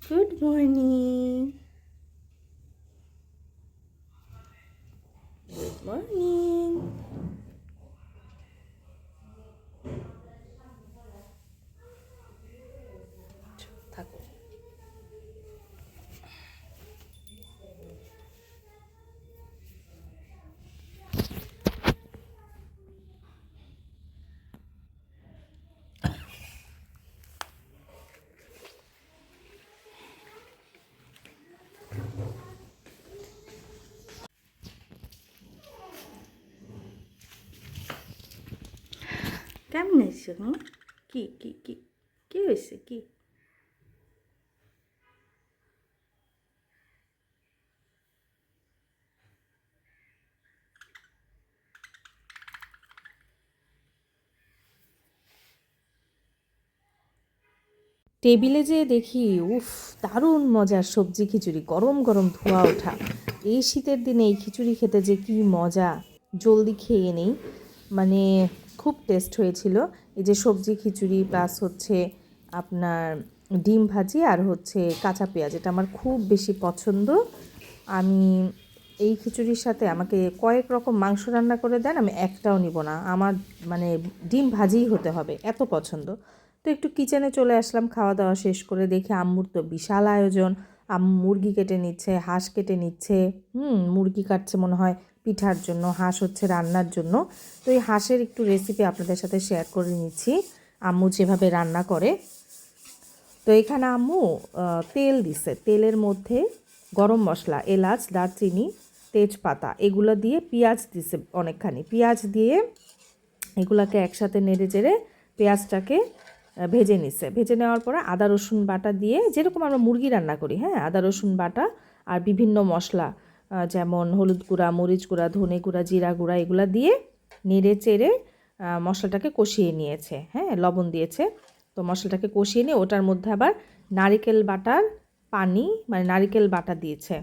Good morning. Good morning. থাকো। কেমন এসছো? কি কি কি কি হয়েছে? কি টেবিলে যেয়ে দেখি, উফ, দারুণ মজার সবজি খিচুড়ি, গরম গরম ধোয়া ওঠা। এই শীতের দিনে এই খিচুড়ি খেতে যে কি মজা! জলদি খেয়ে নেই, মানে খুব টেস্ট হয়েছিল। এই যে সবজি খিচুড়ি প্লাস হচ্ছে আপনার ডিম ভাজি আর হচ্ছে কাঁচা পেঁয়াজ, এটা আমার খুব বেশি পছন্দ। আমি এই খিচুড়ির সাথে আমাকে কয়েক রকম মাংস রান্না করে দেন, আমি একটাও নিব না। আমার মানে ডিম ভাজিই হতে হবে, এত পছন্দ। তো একটু কিচেনে চলে আসলাম, খাওয়া দাওয়া শেষ করে দেখি আম্মুর তো বিশাল আয়োজন। আম্মু মুরগি কেটে নিচ্ছে, হাঁস কেটে নিচ্ছে। মুরগি কাটছে মনে হয় পিঠার জন্য, হাঁস হচ্ছে রান্নার জন্য। তো এই হাঁসের একটু রেসিপি আপনাদের সাথে শেয়ার করে নিচ্ছি, আম্মু যেভাবে রান্না করে। তো এখানে আম্মু তেল দিছে, তেলের মধ্যে গরম মশলা, এলাচ, দারচিনি, তেজপাতা এগুলো দিয়ে পেঁয়াজ দিছে অনেকখানি। পেঁয়াজ দিয়ে এগুলাকে একসাথে নেড়ে চেড়ে পেঁয়াজটাকে ভেজে নিছে। ভেজে নেওয়ার পরে আদা রসুন বাটা দিয়ে, যেরকম আমরা মুরগি রান্না করি, হ্যাঁ, আদা রসুন বাটা আর বিভিন্ন মশলা, যেমন হলুদ গুঁড়া, মরিচ গুঁড়া, ধনে গুঁড়া, জিরা গুঁড়া, এগুলা দিয়ে নেড়ে চেড়ে মশলাটাকে কষিয়ে নিয়েছে। হ্যাঁ, লবণ দিয়েছে। তো মশলাটাকে কষিয়ে নিয়ে ওটার মধ্যে আবার নারিকেল বাটার পানি, মানে নারিকেল বাটা দিয়েছে।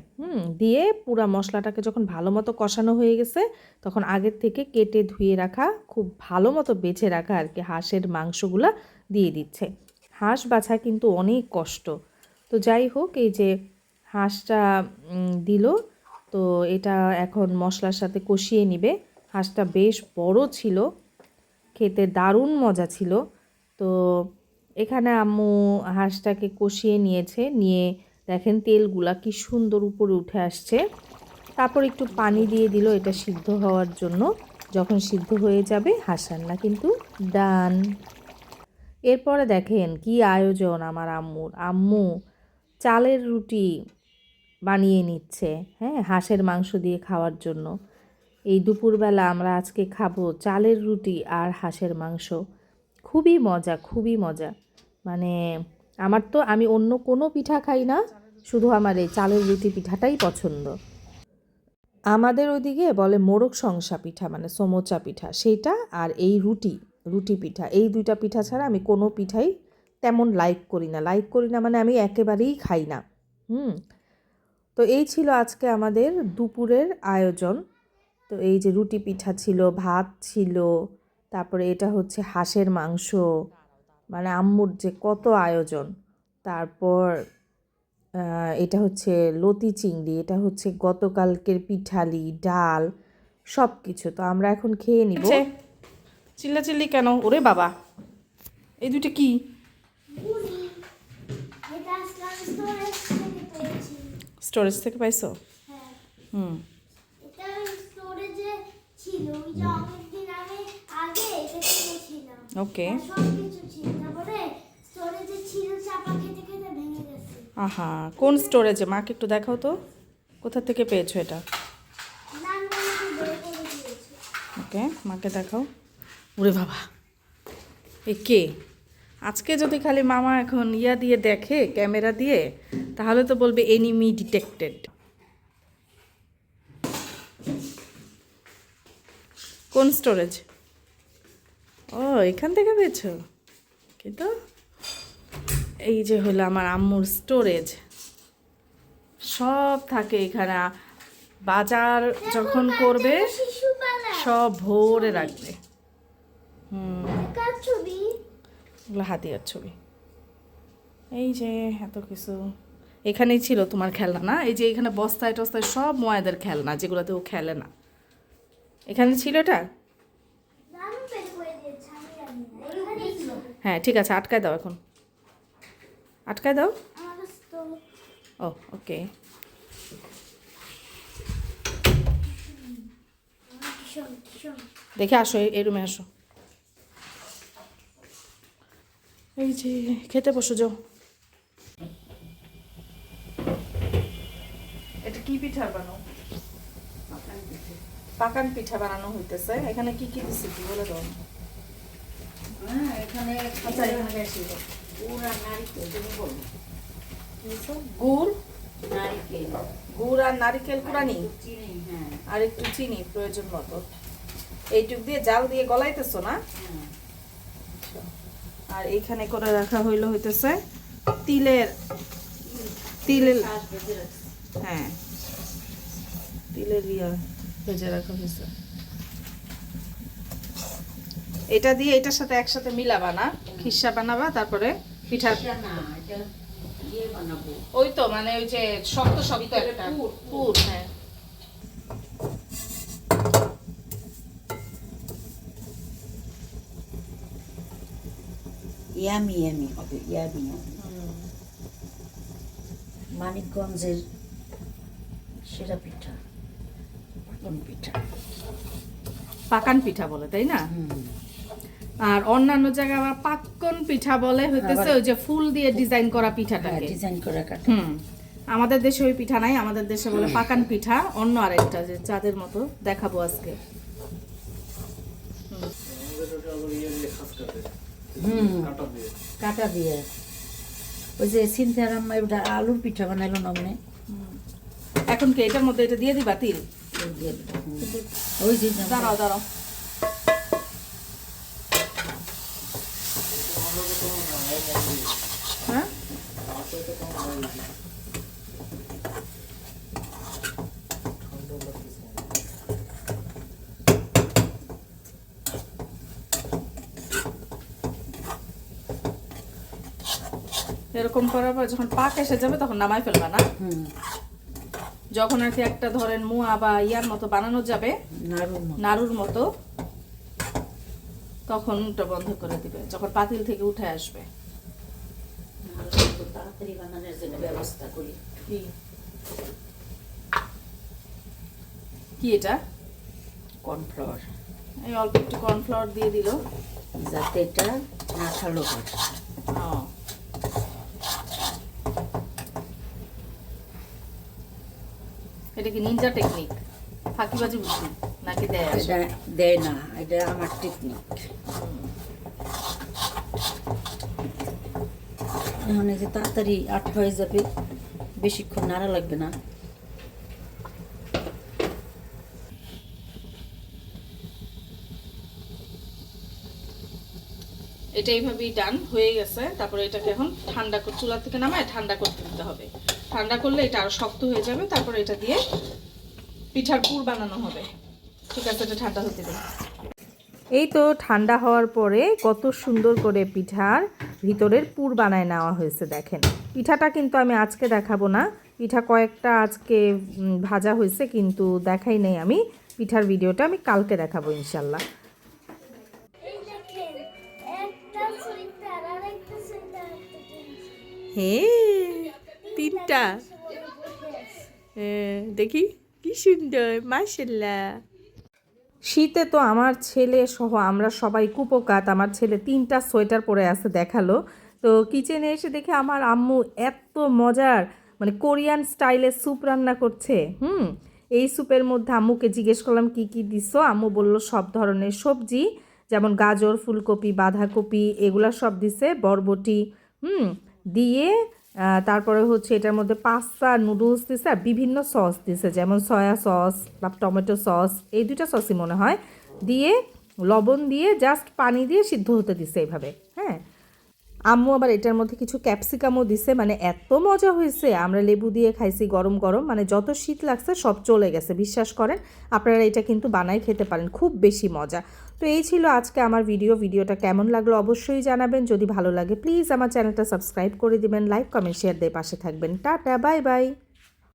দিয়ে পুরা মশলাটাকে যখন ভালো মতো কষানো হয়ে গেছে, তখন আগের থেকে কেটে ধুয়ে রাখা, খুব ভালো মতো বেছে রাখা আর কি হাঁসের মাংসগুলা দিয়ে দিচ্ছে। হাঁস বাছা কিন্তু অনেক কষ্ট। তো যাই হোক, এই যে হাঁসটা দিল, তো এটা এখন মশলার সাথে কষিয়ে নিবে। হাঁসটা বেশ বড় ছিল, খেতে দারুণ মজা ছিল। তো এখানে আম্মু হাঁসটাকে কষিয়ে নিয়েছে, নিয়ে দেখেন তেলগুলা কি সুন্দর উপরে উঠে আসছে। তারপর একটু পানি দিয়ে দিল এটা সিদ্ধ হওয়ার জন্য। যখন সিদ্ধ হয়ে যাবে হাঁস রান্না কিন্তু ডান। এরপরে দেখেন কি আয়োজন আমার আম্মুর। আম্মু চালের রুটি বানিয়ে নিচ্ছে, হ্যাঁ, হাঁসের মাংস দিয়ে খাওয়ার জন্য। এই দুপুরবেলা আমরা আজকে খাবো চালের রুটি আর হাঁসের মাংস। খুবই মজা, খুবই মজা। মানে আমি অন্য কোনো পিঠা খাই না, শুধু আমার এই চালের রুটি পিঠাটাই পছন্দ। আমাদের ওইদিকে বলে মোরগ সংসা পিঠা, মানে সমোচা পিঠা, সেইটা। আর এই রুটি রুটি পিঠা, এই দুইটা পিঠা ছাড়া আমি কোনো পিঠাই তেমন লাইক করি না। লাইক করি না মানে আমি একেবারেই খাই না। তো এই ছিল আজকে আমাদের দুপুরের আয়োজন। তো এই যে রুটি পিঠা ছিল, ভাত ছিল, তারপরে এটা হচ্ছে হাঁসের মাংস, মানে আম্মুর যে কত আয়োজন। তারপর এটা হচ্ছে লতি চিংড়ি, এটা হচ্ছে গতকালকের পিঠালি, ডাল, সব কিছু। তো আমরা এখন খেয়ে নিব। চিল্লাচিল্লি কেন? ওরে বাবা, এই দুটো কি? স্টোরেজ থেকে পাইছো? হুম, ওকে। আহা, কোন স্টোরেজে? মাকে একটু দেখাও তো, কোথা থেকে পেয়েছো এটা? ওকে, মাকে দেখাও। ওরে বাবা, এ কে? আজকে যদি খালি মামা এখন ইয়া দিয়ে দেখে, ক্যামেরা দিয়ে, তাহলে তো বলবে এনিমি ডিটেক্টেড। কোন স্টোরেজ? ও, এখান থেকে পেয়েছো? কিন্তু এই যে হলো আমার আম্মুর স্টোরেজ, সব থাকে এখানে। বাজার যখন করবে সব ভরে রাখবে। ওগুলো হাতিয়ার ছবি। এই যে এত কিছু। এখানেই ছিল তোমার খেলনা না? এই যে এখানে বস্তায় টস্তায় সব ময়াদের খেলনা, যেগুলোতে ও খেলে না। এখানে ছিল এটা? হ্যাঁ ঠিক আছে, আটকায় দাও এখন, আটকায় দাও। ও ওকে। দেখে আসো, এই রুমে আসো। এই যে খেতে বসো, যাও। এটা কি পিঠা বানাও? পাকান পিঠা বানানো হইতেছে। এখানে কি কি দিচ্ছে কি বলে দাও। এখানে আচ্ছা এখানে বেশি গুড় আর নারিকেল, তুমি বলো। গুড়, নারিকেল, গুড় আর নারিকেল কুড়ানি, চিনি, হ্যাঁ, আর একটু চিনি প্রয়োজন মতো। এইটুক দিয়ে জাল দিয়ে গলাইতেছো না? আর এইখানে করে রাখা হইতেছে তিলের, হ্যাঁ তিলের ভেজে রাখা হয়েছে। এটা দিয়ে এটার সাথে একসাথে মিলাবা না, খিসা বানাবা, তারপরে পিঠা। ওই তো মানে ওই যে শক্ত শক্ত একটা পুর। হ্যাঁ ইয়ামি ইয়ামি হবে, ইয়ামি ইয়ামি। মানিকগঞ্জের সেরা পিঠা পাকান পিঠা। পাকান পিঠা বলে, তাই না? আর অন্যান্য জায়গায় আবার পাক্কন পিঠা বলে হইতেছে ওই যে ফুল দিয়ে ডিজাইন করা পিঠাটাকে, ডিজাইন করা কাটা। আমাদের দেশে ওই পিঠা নাই, আমাদের দেশে বলে পাকান পিঠা। অন্য আরেকটা যে চাঁদের মতো দেখাবো আজকে। কাটা দিয়ে ওই যে সিনথিয়ার আম্মা ওটা আলুর পিঠা বানাইলো না মনে। এখন কি এটার মধ্যে এটা দিয়ে দিবা তিল? ওই যে দাঁড়াও দাঁড়াও, হ্যাঁ এরকম করার পর যখন পাক এসে যাবে তখন নামাই ফেলবা না? যখন আর কি একটা ধরেন মুয়া বা ইয়ার মতো বানানো যাবে, নাড়ুর মতো, তখন ওটা বন্ধ করে দিবে, যখন পাতিল থেকে উঠে আসবে। তাড়াতাড়ি বানানোর জন্য ব্যবস্থা করি। কি এটা? কর্নফ্লাওয়ার। এই অল্প একটু কর্নফ্লাওয়ার দিয়ে দিল যাতে এটা আঠালো হয়। এটা কি নিনজা টেকনিক, ফাঁকিবাজি বুদ্ধি নাকি দেয়? এটা দেয় না, এটা আমার টেকনিক। এখন এই যে তাড়াতাড়ি আঠা হয়ে যাবে, বেশিক্ষণ নাড়া লাগবে না। এটা এইভাবেই ডান হয়ে গেছে। তারপরে এটাকে এখন ঠান্ডা করে চুলা থেকে নামায় ঠান্ডা করতে দিতে হবে। ঠান্ডা করলে এটা আরো শক্ত হয়ে যাবে, তারপরে এটা দিয়ে পিঠার পুর বানানো হবে। ঠিক আছে, এটা ঠান্ডা হতে দিন। এই তো ঠান্ডা হওয়ার পরে কত সুন্দর করে পিঠার ভিতরের পুর বানায় নেওয়া হয়েছে। দেখেন, পিঠাটা কিন্তু আমি আজকে দেখাবো না, পিঠা কয়েকটা আজকে ভাজা হয়েছে কিন্তু দেখাই নেই আমি। পিঠার ভিডিওটা আমি কালকে দেখাবো ইনশাল্লাহ। হ্যাঁ তিনটা, দেখি কি সুন্দর, মাশাআল্লাহ। শীতে তো আমার ছেলে সহ আমরা সবাই কুপোকাত। আমার ছেলে 3টা সোয়েটার পরে আছে দেখালো। তো কিচেনে এসে দেখে আমার আম্মু এত মজার মানে কোরিয়ান স্টাইলের স্যুপ রান্না করছে। এই স্যুপের মধ্যে আম্মুকে জিজ্ঞেস করলাম কি কি দিছো, আম্মু বলল সব ধরনের সবজি, যেমন গাজর, ফুলকপি, বাঁধাকপি, এগুলা সব দিছে, বরবটি দিয়ে তারপরে হচ্ছে এটার মধ্যে পাস্তা, নুডলস দিছে, আর বিভিন্ন সস দিছে, যেমন সয়া সস বা টমেটো সস, এই 2টা সসই মনে হয়, দিয়ে লবণ দিয়ে জাস্ট পানি দিয়ে সিদ্ধ হতে দিছে এইভাবে। হ্যাঁ, আম্মু আবার এটার মধ্যে কিছু ক্যাপসিকামও দিছে, মানে এত মজা হয়েছে। আমরা লেবু দিয়ে খাইছি গরম গরম, মানে যত শীত লাগছে সব চলে গেছে, বিশ্বাস করেন। আপনারা এটা কিন্তু বানাই খেতে পারেন, খুব বেশি মজা। তো এই ছিল আজকে আমার ভিডিওটা কেমন লাগলো অবশ্যই জানাবেন। যদি ভালো লাগে প্লিজ আমার চ্যানেলটা সাবস্ক্রাইব করে দিবেন, লাইক কমেন্ট শেয়ার দিয়ে পাশে থাকবেন। Tata, bye bye.